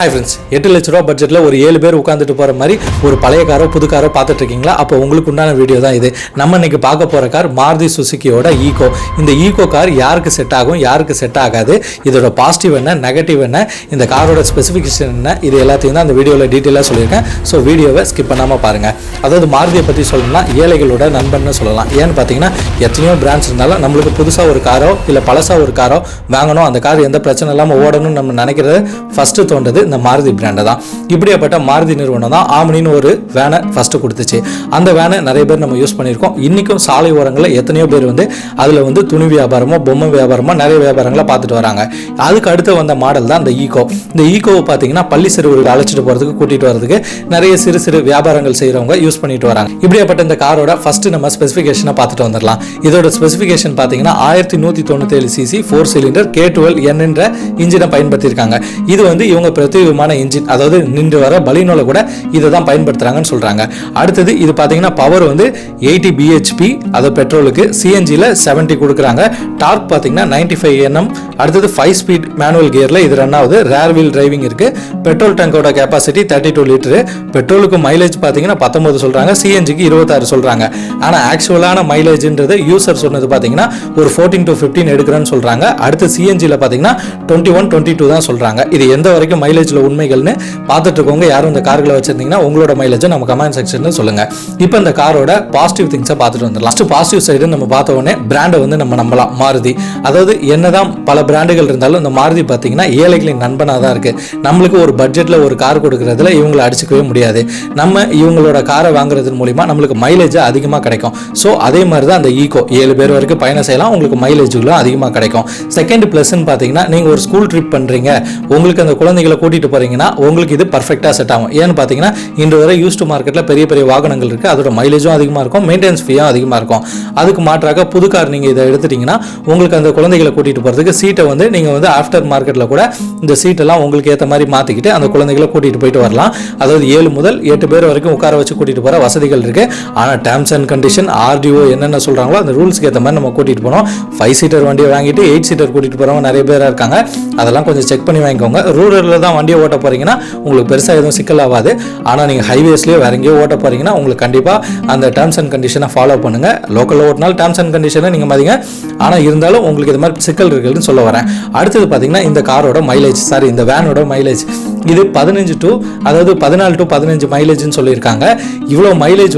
Hi friends, 8 லட்ச ரூபா பட்ஜெட்டில் ஒரு 7 பேர் உட்காந்துட்டு போகிற மாதிரி ஒரு பழைய காரோ புது காரோ பார்த்துட்டு இருக்கீங்களா? அப்போ உங்களுக்கு உண்டான வீடியோ தான் இது. நம்ம இன்னைக்கு பார்க்க போகிற கார் மாருதி சுசுக்கியோட ஈகோ. இந்த ஈகோ கார் யாருக்கு செட் ஆகும், யாருக்கு செட் ஆகாது, இதோட பாசிட்டிவ் என்ன, நெகட்டிவ் என்ன, இந்த காரோட ஸ்பெசிஃபிகேஷன் என்ன, இது எல்லாத்தையும் தான் அந்த வீடியோவில் டீட்டெயிலாக சொல்லியிருக்கேன். ஸோ வீடியோவை ஸ்கிப் பண்ணாமல் பாருங்கள். அதாவது மாருதியை பற்றி சொல்லணும்னா ஏழைகளோட நண்பன்னு சொல்லலாம். ஏன்னு பார்த்தீங்கன்னா எத்தனையோ பிராண்ட்ஸ் இருந்தாலும் நம்மளுக்கு புதுசாக ஒரு காரோ இல்லை பழசாக ஒரு காரோ வாங்கணும், அந்த கார் எந்த பிரச்சனை இல்லாமல் ஓடணும்னு நம்ம நினைக்கிறது ஃபஸ்ட்டு தோன்றது இந்த மாருதி பிராண்டை தான். இப்படியாப்பட்ட மாருதி நிறுவனம் தான் ஆம்னின்னு ஒரு வேனை ஃபர்ஸ்ட் கொடுத்துச்சு. அந்த வேனை நிறைய பேர் நம்ம யூஸ் பண்ணியிருக்கோம். இன்னைக்கும் சாலை ஓரங்களில் எத்தனையோ பேர் அதில் துணி வியாபாரமோ பொம்மை வியாபாரமோ நிறைய வியாபாரங்களை பார்த்துட்டு வராங்க. அதுக்கு அடுத்து வந்த மாடல் தான் இந்த ஈகோ. இந்த ஈகோவை பார்த்தீங்கன்னா பள்ளி சிறுவர்கள் அழைச்சிட்டு போகிறதுக்கு கூட்டிகிட்டு வரதுக்கு நிறைய சிறு சிறு வியாபாரங்கள் செய்கிறவங்க யூஸ் பண்ணிட்டு வராங்க. இப்படியாப்பட்ட இந்த காரோட ஃபர்ஸ்ட் நம்ம ஸ்பெசிஃபிகேஷனை பார்த்துட்டு வந்துடலாம். இதோட ஸ்பெசிஃபிகேஷன் பார்த்தீங்கன்னா 1197 சிசி 4 சிலிண்டர் K12N என்ற இன்ஜினை பயன்படுத்தியிருக்காங்க. இது இவங்க பிரத்யேகமான இன்ஜின், அதாவது நின்று வர பலினோல கூட இதை தான் பயன்படுத்துறாங்கன்னு சொல்றாங்க. அடுத்தது இது பார்த்தீங்கன்னா பவர் 80 bhp, அது பெட்ரோலுக்கு. சிஎன்ஜியில் 70 கொடுக்குறாங்க. டார்க் பார்த்தீங்கன்னா 95 Nm. அடுத்தது 5 ஸ்பீட் மேனுவல் கியரில் இது ரன் ஆகுது. ரேர் வீல் டிரைவிங் இருக்கு. பெட்ரோல் டேங்கோட கெப்பாசிட்டி 32 லிட்டரு. பெட்ரோலுக்கு மைலேஜ் பார்த்தீங்கன்னா 19 சொல்றாங்க, சிஎன்ஜிக்கு 26 சொல்றாங்க. ஆனால் ஆக்சுவலான மைலேஜ்ன்றது யூசர் சொன்னது பார்த்தீங்கன்னா ஒரு 14 to 15 எடுக்கிறேன்னு சொல்றாங்க. அடுத்து சிஎன்ஜியில் பார்த்தீங்கன்னா 21, 22 தான் சொல்றாங்க. இது எந்த வரைக்கும் மைலேஜ்ல உண்மைகள்னு பார்த்துட்டு இருக்கவங்க யாரும் இந்த கார்களை வச்சிருந்தீங்கன்னா உங்களோட மைலேஜை நம்ம கமெண்ட் செக்ஷன்ல சொல்லுங்க. இப்போ இந்த காரோட பாசிட்டிவ் திங்ஸை பார்த்துட்டு வந்துடலாம். ஃபர்ஸ்ட் பாசிட்டிவ் சைடு நம்ம பார்த்த உடனே பிராண்டை நம்ம நம்பலாம். மாருதி, அதாவது என்னதான் பல பிராண்டுகள் இருந்தாலும் இந்த மாருதி பார்த்தீங்கன்னா ஏழைகளின் நண்பனாக தான் இருக்கு. நம்மளுக்கு ஒரு பட்ஜெட்ல ஒரு கார் கொடுக்கறதுல இவங்களை அடிச்சுக்கவே முடியாது. நம்ம இவங்களோட காரை வாங்குறது மூலியமா நம்மளுக்கு மைலேஜ் அதிகமாக கிடைக்கும். ஸோ அதே மாதிரி தான் அந்த ஈகோ 7 பேர் வரைக்கும் பயணம் செய்யலாம், உங்களுக்கு மைலேஜுகளும் அதிகமாக கிடைக்கும். செகண்ட் பிளஸ்ன்னு பார்த்தீங்கன்னா நீங்க ஒரு ஸ்கூல் ட்ரிப் பண்றீங்க, உங்களுக்கு அந்த குழந்தைகளை கூட்டிட்டு போறீங்கன்னா உங்களுக்கு இது பர்ஃபெக்டாக செட் ஆகும். ஏன்னு பார்த்தீங்கன்னா இன்று வரை யூஸ்டு மார்க்கெட்டில் பெரிய பெரிய வாகனங்கள் இருக்கு, அதோட மைலேஜும் அதிகமாக இருக்கும், மெயின்டெனன்ஸ் ஃபீயும் அதிகமாக இருக்கும். அதுக்கு மாற்றாக புது கார் நீங்கள் இதை எடுத்துட்டீங்கன்னா உங்களுக்கு அந்த குழந்தைகளை கூட்டிட்டு போகிறதுக்கு சீட்டை நீங்கள் ஆஃப்டர் மார்க்கெட்டில் கூட இந்த சீட்டெல்லாம் உங்களுக்கு ஏற்ற மாதிரி மாற்றிக்கிட்டு அந்த குழந்தைகளை கூட்டிகிட்டு போயிட்டு வரலாம். அதாவது 7 முதல் 8 பேர் வரைக்கும் உட்கார வச்சு கூட்டிகிட்டு போகிற வசதிகள் இருக்கு. ஆனால் டேர்ம்ஸ் அண்ட் கண்டிஷன் ஆர்டிஓ என்னென்ன சொல்கிறாங்களோ அந்த ரூல்ஸ்க்கு ஏற்ற மாதிரி நம்ம கூட்டிகிட்டு போனோம். 5 சீட்டர் வண்டியை வாங்கிட்டு 8 சீட்டர் கூட்டிகிட்டு போகிறவங்க நிறைய பேராக இருக்காங்க. அதெல்லாம் கொஞ்சம் செக் பண்ணி வாங்கிக்கோங்க. ரூரலில் தான் வண்டியை ஓட்ட போகிறீங்கன்னா உங்களுக்கு பெருசாக எதுவும் சிக்கல் ஆகாது. ஆனால் நீங்கள் ஹைவேஸ்லேயே வேற எங்கேயோ ஓட்ட போகிறீங்கன்னா உங்களுக்கு கண்டிப்பாக அந்த டேர்ம்ஸ் அண்ட் கண்டிஷனை ஃபாலோ பண்ணுங்கள். லோக்கலில் ஓட்டினாலும் டேர்ம்ஸ் அண்ட் கண்டிஷனை நீங்கள் மதிங்க. ஆனால் இருந்தாலும் உங்களுக்கு இது மாதிரி சிக்கல் இருக்குதுன்னு சொல்ல வரேன். அடுத்தது பார்த்தீங்கன்னா இந்த காரோட மைலேஜ், இந்த வேனோட மைலேஜ் இது 14 to 15 மைலேஜ்னு சொல்லியிருக்காங்க. இவ்வளோ மைலேஜ்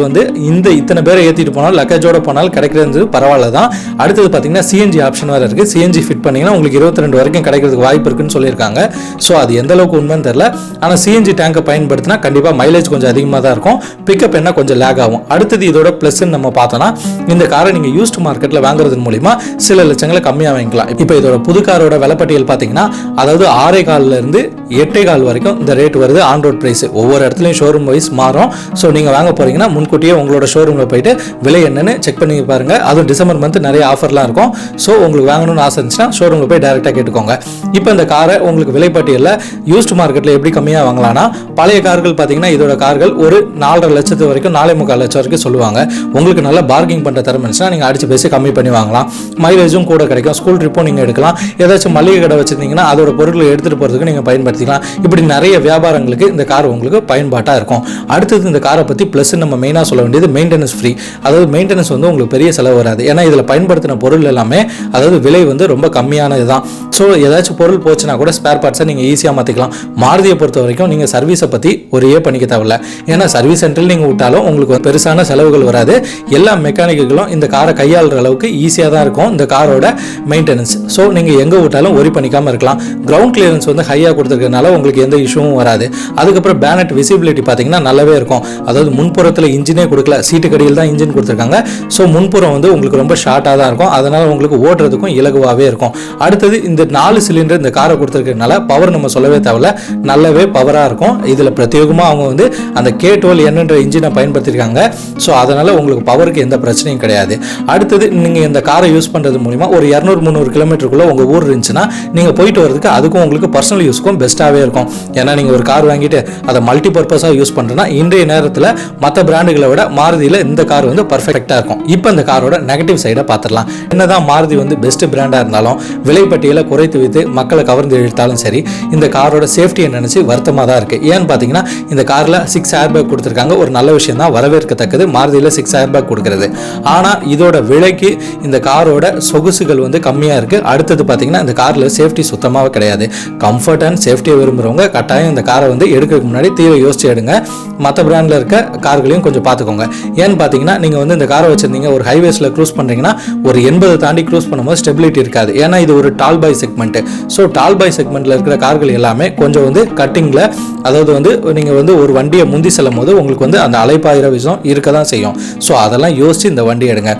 இத்தனை பேரை ஏற்றிட்டு போனாலும் லக்கேஜோட போனாலும் கிடைக்கிறது பரவாயில்ல தான். அடுத்தது பார்த்தீங்கன்னா சிஎன்ஜி ஆப்ஷன் வேறு இருக்குது. சிஎன்ஜி ஃபிட் பண்ணிங்கன்னா உங்களுக்கு 22 வரைக்கும் கிடைக்கிறதுக்கு வாய்ப்பு இருக்குன்னு சொல்லியிருக்காங்க. ஸோ அது எந்த அளவுக்கு உண்மைன்னு தெரியல. ஆனால் சிஎன்ஜி டேங்கை பயன்படுத்தினா கண்டிப்பாக மைலேஜ் கொஞ்சம் அதிகமாக தான் இருக்கும், பிக்கப் என்ன கொஞ்சம் லேக் ஆகும். அடுத்தது இதோட ப்ளஸ்ன்னு நம்ம பார்த்தோன்னா இந்த காரை நீங்கள் யூஸ்டு மார்க்கெட்டில் வாங்குறது மூலிமா சில லட்சங்களை கம்மியாக வாங்கிக்கலாம். இப்போ இதோட புது காரோட விலைப்பட்டியல் பார்த்தீங்கன்னா அதாவது 6,4 8,4 வரைக்கும் இந்த ரேட் வருது. ஆன் ரோட் பிரைஸ் ஒவ்வொரு இடத்துலையும் ஷோரூம் வைஸ் மாறும். ஸோ நீங்கள் வாங்க போறீங்கன்னா முன்கூட்டியே உங்களோட ஷோரூமில் போயிட்டு விலை என்னன்னு செக் பண்ணி பாருங்க. அதுவும் டிசம்பர் மந்த் நிறைய ஆஃபர்லாம் இருக்கும். ஸோ உங்களுக்கு வாங்கணும்னு ஆசை இருந்துச்சுன்னா ஷோரூமில் போய் டைரெக்டாக கேட்டுக்கோங்க. இப்போ இந்த காரை உங்களுக்கு விலைப்பட்டியலில் யூஸ்டு மார்க்கெட்டில் எப்படி கம்மியாக வாங்கலாம்னா பழைய கார்கள் பார்த்தீங்கன்னா இதோட கார்கள் ஒரு 4.5 லட்சத்து வரைக்கும் 4.25 லட்சம் வரைக்கும் சொல்லுவாங்க. உங்களுக்கு நல்லா பார்க்கிங் பண்ணுற தரம் இருந்துச்சுன்னா நீங்கள் அடிச்சு பேசி கம்மி பண்ணி வாங்கலாம். மைலேஜும் கூட கிடைக்கும். ஸ்கூல் ட்ரிப்பும் நீங்கள் எடுக்கலாம். ஏதாச்சும் மளிகை கடை வச்சிருந்தீங்கன்னா அதோட பொருட்களை எடுத்துகிட்டு போகிறதுக்கு நீங்கள் பயன்படுத்திக்கலாம். இப்படி நிறைய வியாபாரங்களுக்கு இந்த கார் உங்களுக்கு பயன்பாட்டாக இருக்கும். அடுத்தது இந்த காரை பற்றி ப்ளஸ் நம்ம மெயினாக சொல்ல வேண்டியது மெயின்டெனன்ஸ் ஃப்ரீ. அதாவது மெயின்டெனன்ஸ் உங்களுக்கு பெரிய செலவு வராது. ஏன்னா இதில் பயன்படுத்தின பொருள் எல்லாமே அதாவது விலை ரொம்ப கம்மியானது தான். ஸோ ஏதாச்சும் பொருள் போச்சுன்னா கூட ஸ்பேர் பார்ட்ஸை நீங்கள் ஈஸியாக மாற்றிக்கலாம். மாருதியை பொறுத்த வரைக்கும் நீங்கள் சர்வீஸை பற்றி ஒரே பண்ணிக்க தேவையில்ல. ஏன்னா சர்வீஸ் சென்டரில் நீங்கள் விட்டாலும் உங்களுக்கு பெருசான செலவுகள் வராது. எல்லா மெக்கானிக்குகளும் இந்த காரை கையாளுற அளவுக்கு ஈஸியாக தான் இருக்கும் இந்த காரோட மெயின்டெனன்ஸ். ஸோ நீங்கள் எங்கே விட்டாலும் ஒரி பண்ணிக்காமல் இருக்கலாம். கிரவுண்ட் கிளியரன்ஸ் ஹையாக கொடுத்துருக்கனால உங்களுக்கு எந்த இஷ்யூவும் வராது. அதுக்கப்புறம் பேனட் விசிபிலிட்டி பார்த்தீங்கன்னா நல்லாவே இருக்கும். அதாவது முன்புறத்தில் இன்ஜினே கொடுக்கல, சீட்டு கடியில் தான் இன்ஜின் கொடுத்துருக்காங்க. ஸோ முன்புறம் உங்களுக்கு ரொம்ப ஷார்ட்டாக தான் இருக்கும். அதனால் உங்களுக்கு ஓட்டுறதுக்கும் இலகுவாகவே இருக்கும். அடுத்தது இந்த 4 சிலிண்டர் இந்த காரை கொடுத்துருக்கனால பவர் நம்ம சொல்லவே தேவையில்ல, நல்லாவே பவராக இருக்கும். இதில் பிரத்யேகமாக அவங்க அந்த K12N என்ற இன்ஜினை பயன்படுத்தியிருக்காங்க. ஸோ அதனால் உங்களுக்கு பவருக்கு எந்த பிரச்சனையும் கிடையாது. அடுத்தது நீங்கள் இந்த காரை யூஸ் பண்ணுறது மூலிமா ஒரு 200-300 கிலோமீட்டருக்குள்ளே உங்கள் ஊர் இருந்துச்சுன்னா நீங்கள் போயிட்டு வரதுக்கு அதுக்கும் உங்களுக்கு பர்சனல் யூஸ்க்கும் பெஸ்ட்டாகவே இருக்கும். ஏன்னா நீங்கள் ஒரு கார் வாங்கிட்டு அதை மல்டி பர்பஸாக யூஸ் பண்ணுறேன்னா இன்றைய நேரத்தில் மற்ற பிராண்டுகளை விட மாருதியில் இந்த கார் வந்து பர்ஃபெக்டாக இருக்கும். இப்போ இந்த காரோட நெகட்டிவ் சைடை பார்த்துடலாம். என்னதான் மாருதி வந்து பெஸ்ட் பிராண்டாக இருந்தாலும் விலைப்பட்டியலை குறைத்து வைத்து மக்களை கவர்ந்து இழுத்தாலும் சரி, இந்த காரோட சேஃப்டியை நினச்சி வருத்தமாக தான் இருக்குது. ஏன்னு பார்த்தீங்கன்னா இந்த காரில் 6 ஏர் பேக் கொடுத்துருக்காங்க. ஒரு நல்ல விஷயம் தான், வரவேற்கத்தக்கது மாருதியில் 6 ஏர் பேக் கொடுக்குறது. ஆனால் இதோட விலைக்கு இந்த காரோட சொகுசுகள் வந்து கம்மியாக இருக்குது. அடுத்தது பார்த்தீங்கன்னா இந்த காரில் சேஃப்டி சுத்தமாக கிடையாது. கம்ஃபர்ட் அண்ட் சேஃப்டியை விரும்புகிறவங்க கட்டாயம் இந்த காரை வந்து எடுக்கிறதுக்கு முன்னாடி தீர யோசிச்சு எடுங்க. மற்ற பிராண்டில் இருக்க கார்களையும் கொஞ்சம் பார்த்துக்கோங்க. ஏன்னு பார்த்தீங்கன்னா நீங்கள் வந்து இந்த காரை வச்சுருந்தீங்க ஒரு ஹைவேஸில் க்ரூஸ் பண்ணுறீங்கன்னா ஒரு 80 தாண்டி க்ரூஸ் பண்ணும்போது ஸ்டெபிலிட்டி இருக்காது. ஏன்னா இது ஒரு டால் பாய் செக்மெண்ட். ஸோ டால் பாய் செக்மெண்ட்டில் இருக்கிற கார்கள் எல்லாமே கொஞ்சம் வந்து கட்டிங்கில், அதாவது வந்து நீங்கள் வந்து ஒரு வண்டியை முந்தி செல்லும் போது உங்களுக்கு வந்து அந்த அலைப்பாயிர விஷயம் இருக்க தான் செய்யும். ஸோ அதெல்லாம் யோசிச்சு இந்த வண்டி எடுங்க.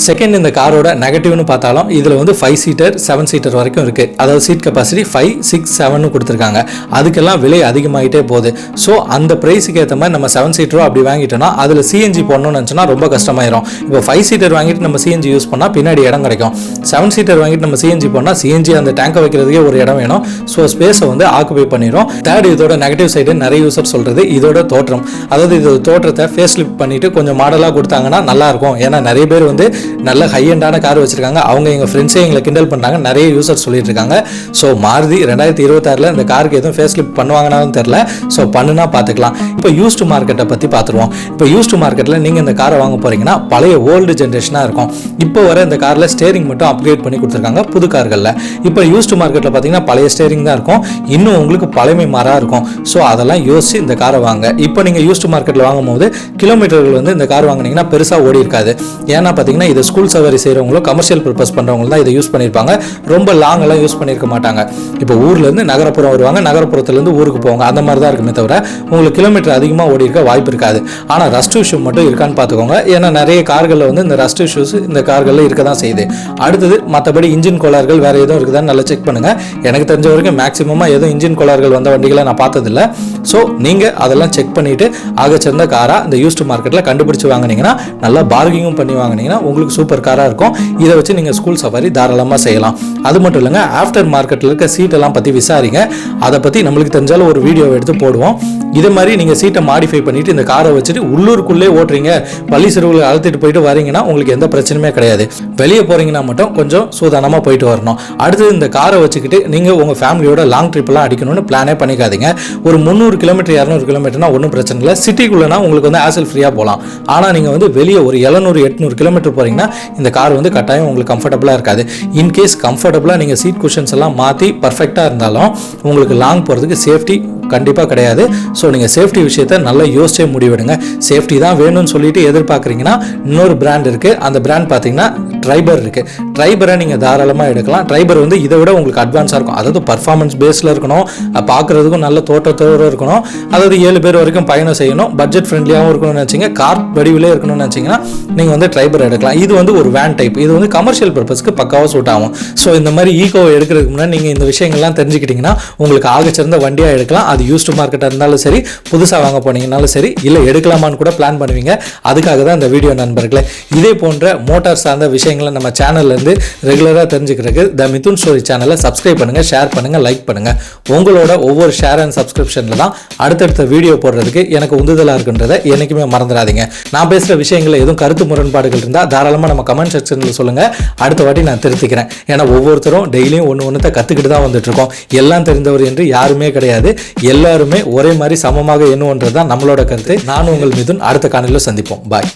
செகண்ட், இந்த காரோட நெகட்டிவ்னு பார்த்தாலும் இதில் வந்து 5 சீட்டர் 7 சீட்டர் வரைக்கும் இருக்குது. அதாவது சீட் கெப்பாசிட்டி 5, 6, 7 கொடுத்துருக்காங்க. அதுக்கெல்லாம் விலை அதிகமாகிட்டே போகுது. ஸோ அந்த ப்ரைஸுக்கு ஏற்ற மாதிரி நம்ம 7 சீட்டரோ அப்படி வாங்கிட்டோம்னா அதில் சிஎன்ஜி போடணும்னு நினச்சோன்னா ரொம்ப கஷ்டமாயிரும். இப்போ 5 சீட்டர் வாங்கிட்டு நம்ம சிஎன்ஜி யூஸ் பண்ணால் பின்னாடி இடம் கிடைக்கும். 7 சீட்டர் வாங்கிட்டு நம்ம சிஎன்ஜி போனால் சிஎன்ஜி அந்த டேங்கை வைக்கிறதுக்கே ஒரு இடம் வேணும். ஸோ ஸ்பேஸை வந்து ஆக்குபை பண்ணிடும். தேர்ட், இதோட நெகட்டிவ் சைடு நிறைய யூசர் சொல்கிறது இதோட தோற்றம். அதாவது இதோட தோற்றத்தை ஃபேஸ் லிஃப்ட் பண்ணிட்டு கொஞ்சம் மாடலாக கொடுத்தாங்கன்னா நல்லா இருக்கும். ஏன்னா நிறைய பேர் வந்து நல்ல ஹை எண்டான கார் வச்சிருக்காங்க. அவங்க எங்கள் ஃப்ரெண்ட்ஸே எங்களை கிண்டல் பண்ணுறாங்க, நிறைய யூசர் சொல்லிட்டு இருக்காங்க. ஸோ மாருதி 2026 இந்த காருக்கு எதுவும் ஃபேஸ் லிஃப்ட் பண்ணுவாங்கன்னு தெரியல. ஸோ பண்ணுனா பார்த்துக்கலாம். இப்போ யூஸ்டு மார்க்கெட்டை பற்றி பார்த்துருவோம். இப்போ யூஸ்டு மார்க்கெட்டில் நீங்கள் இந்த காரை வாங்க போறீங்கன்னா பழைய ஓல்டு ஜென்ரேஷனாக இருக்கும். இப்போ வர இந்த காரில் ஸ்டேரிங் மட்டும் அப்கிரேட் பண்ணி கொடுத்துருக்காங்க புது கார்களில். இப்போ யூஸ்டு மார்க்கெட்டில் பார்த்தீங்கன்னா பழைய ஸ்டேரிங் தான் இருக்கும், இன்னும் உங்களுக்கு பழமை மாறாக இருக்கும். ஸோ அதெல்லாம் யோசிச்சு இந்த காரை வாங்க. இப்போ நீங்கள் யூஸ்டு மார்க்கெட்டில் வாங்கும்போது கிலோமீட்டர்கள் வந்து இந்த கார் வாங்கினீங்கன்னா பெருசாக ஓடி இருக்காது. ஏன்னா பார்த்தீங்கன்னா இது ஸ்கூல் சவாரி செய்கிறவங்களும் கமர்ஷியல் பர்பஸ் பண்ணுறவங்க தான் இதை யூஸ் பண்ணியிருப்பாங்க. ரொம்ப லாங்கெல்லாம் யூஸ் பண்ணியிருக்க மாட்டாங்க. இப்போ ஊர்லேருந்து நகரப்புறம் வருவாங்க, நகரப்புறத்துலேருந்து ஊருக்கு போவாங்க, அந்த மாதிரி தான் இருக்குமே தவிர உங்களுக்கு கிலோமீட்டர் அதிகமாக ஓடி இருக்க வாய்ப்பு இருக்காது. ஆனால் ரஸ்ட் இஷ்யூ மட்டும் இருக்கான்னு பார்த்துக்கோங்க. ஏன்னா நிறைய கார்களில் வந்து இந்த ரஸ்ட் இஷ்யூஸ் இந்த கார்களில் இருக்க தான் செய்யுது. அடுத்தது மற்றபடி இன்ஜின் கோளாறுகள் வேறு எதுவும் இருக்குதான்னு நல்லா செக் பண்ணுங்கள். எனக்கு தெரிஞ்ச வரைக்கும் மேக்ஸிமமாக எதுவும் இன்ஜின் கோளாறுகள் வந்த வண்டிகளை நான் பார்த்ததில்லை. ஸோ நீங்கள் அதெல்லாம் செக் பண்ணிவிட்டு ஆகச்சிறந்த காராக இந்த யூஸ்டு மார்க்கெட்டில் கண்டுபிடிச்சி வாங்கினீங்கன்னா நல்லா பார்கிங்கும் பண்ணி வாங்கினீங்கன்னா உங்களுக்கு சூப்பர் காராக இருக்கும். இதை வச்சு நீங்கள் ஸ்கூல் சவாரி தாராளமாக செய்யலாம். அது மட்டும் இல்லைங்க, ஆஃப்டர் மார்க்கெட்டில் இருக்க சீட்டெல்லாம் பற்றி விசாரிங்க. அதை பற்றி நம்மளுக்கு தெரிஞ்சாலும் ஒரு வீடியோ எடுத்து போடுவோம். இதே மாதிரி நீங்கள் சீட்டை மாடிஃபை பண்ணிவிட்டு இந்த காரை வச்சுட்டு உள்ளூருக்குள்ளே ஓட்டுறீங்க, பள்ளி சிறுவர்களை அழுத்திட்டு போயிட்டு வரீங்கன்னா உங்களுக்கு எந்த பிரச்சனையுமே கிடையாது. வெளியே போகிறீங்கன்னா மட்டும் கொஞ்சம் சூதானமாக போயிட்டு வரணும். அடுத்தது இந்த காரை வச்சுக்கிட்டு நீங்கள் உங்கள் ஃபேமிலியோட லாங் ட்ரிப்லாம் அடிக்கணும்னு பிளானே பண்ணிக்காதீங்க. ஒரு 300 கிலோமீட்டர் 200 கிலோமீட்டர்னா ஒன்றும் பிரச்சனை இல்லை. சிட்டிக்குள்ளேனா உங்களுக்கு வந்து ஆசல் ஃப்ரீயாக போகலாம். ஆனால் நீங்கள் வந்து வெளியே ஒரு 700 800 கிலோமீட்டர் போகிறீங்கன்னா இந்த கார் வந்து கட்டாயம் உங்களுக்கு கம்ஃபர்டபுளாக இருக்காது. இன்கேஸ் கம்ஃபர்டபுளாக நீங்கள் சீட் குஷன்ஸ் எல்லாம் மாற்றி பர்ஃபெக்டாக இருந்தாலும் உங்களுக்கு லாங் போகிறதுக்கு சேஃப்டி கண்டிப்பாக கிடையாது. ஸோ நீங்கள் சேஃப்டி விஷயத்தை நல்லா யோசிச்சே முடிவெடுங்க. சேஃப்டி தான் வேணும்னு சொல்லிட்டு எதிர்பார்க்குறீங்கன்னா இன்னொரு பிராண்ட் இருக்குது. அந்த பிராண்ட் பார்த்தீங்கன்னா ட்ரைபர் இருக்குது. ட்ரைபரை நீங்கள் தாராளமாக எடுக்கலாம். ட்ரைபர் வந்து இதை விட உங்களுக்கு அட்வான்ஸாக இருக்கும். அதாவது பர்ஃபார்மன்ஸ் பேஸில் இருக்கணும், பார்க்குறதுக்கும் நல்ல தோற்றத்தோடு இருக்கணும். அதாவது 7 பேர் வரைக்கும் பயணம் செய்யணும், பட்ஜெட் ஃப்ரெண்ட்லியாகவும் இருக்கணும்னு நினச்சிங்க, கார் வடிவிலே இருக்கணும்னு நினச்சிங்கன்னா நீங்கள் வந்து ட்ரைபர் எடுக்கலாம். இது வந்து ஒரு வேன் டைப். இது வந்து கமர்ஷியல் பர்பஸ்க்கு பக்காவாக சூட் ஆகும். ஸோ இந்த மாதிரி ஈகோவை எடுக்கிறதுக்கு முன்னாடி நீங்கள் இந்த விஷயங்கள்லாம் தெரிஞ்சுக்கிட்டிங்கன்னா உங்களுக்கு ஆகச்சிறந்த வண்டியாக எடுக்கலாம். அது யூஸ்டு மார்க்கெட்டாக இருந்தாலும் சரி, புதுசாக வாங்க போனீங்கனாலும் சரி, இல்லை எடுக்கலாமான்னு கூட பிளான் பண்ணுவீங்க. அதுக்காக தான் இந்த வீடியோ நண்பர்களே. இதே போன்ற மோட்டார் சார்ந்த விஷயங்களை நம்ம சேனல்லேருந்து ரெகுலராக தெரிஞ்சுக்கிறதுக்கு த மிதுன் ஸ்டோரி சேனலை சப்ஸ்கிரைப் பண்ணுங்கள், ஷேர் பண்ணுங்கள், லைக் பண்ணுங்கள். உங்களோட ஒவ்வொரு ஷேர் அண்ட் சப்ஸ்கிரிப்ஷனில் தான் அடுத்தடுத்த வீடியோ போடுறதுக்கு எனக்கு உந்துதலாக இருக்குன்றதை என்றைக்குமே மறந்துடாதீங்க. நான் பேசுகிற விஷயங்களில் எதுவும் கருத்து முரண்பாடுகள் இருந்தால் தாராளமாக நம்ம கமெண்ட் செக்ஷனில் சொல்லுங்கள். அடுத்த வாட்டி நான் திருத்திக்கிறேன். ஏன்னா ஒவ்வொருத்தரும் டெய்லியும் ஒன்று கற்றுக்கிட்டு தான் வந்துட்டுருக்கோம். எல்லாம் தெரிந்தவர் என்று யாருமே கிடையாது. எல்லாருமே ஒரே மாதிரி சமமாக எண்ணுன்றது தான் நம்மளோட கருத்து. நான் உங்கள் மிதுன். அடுத்த காணொளியில் சந்திப்போம். பாய்.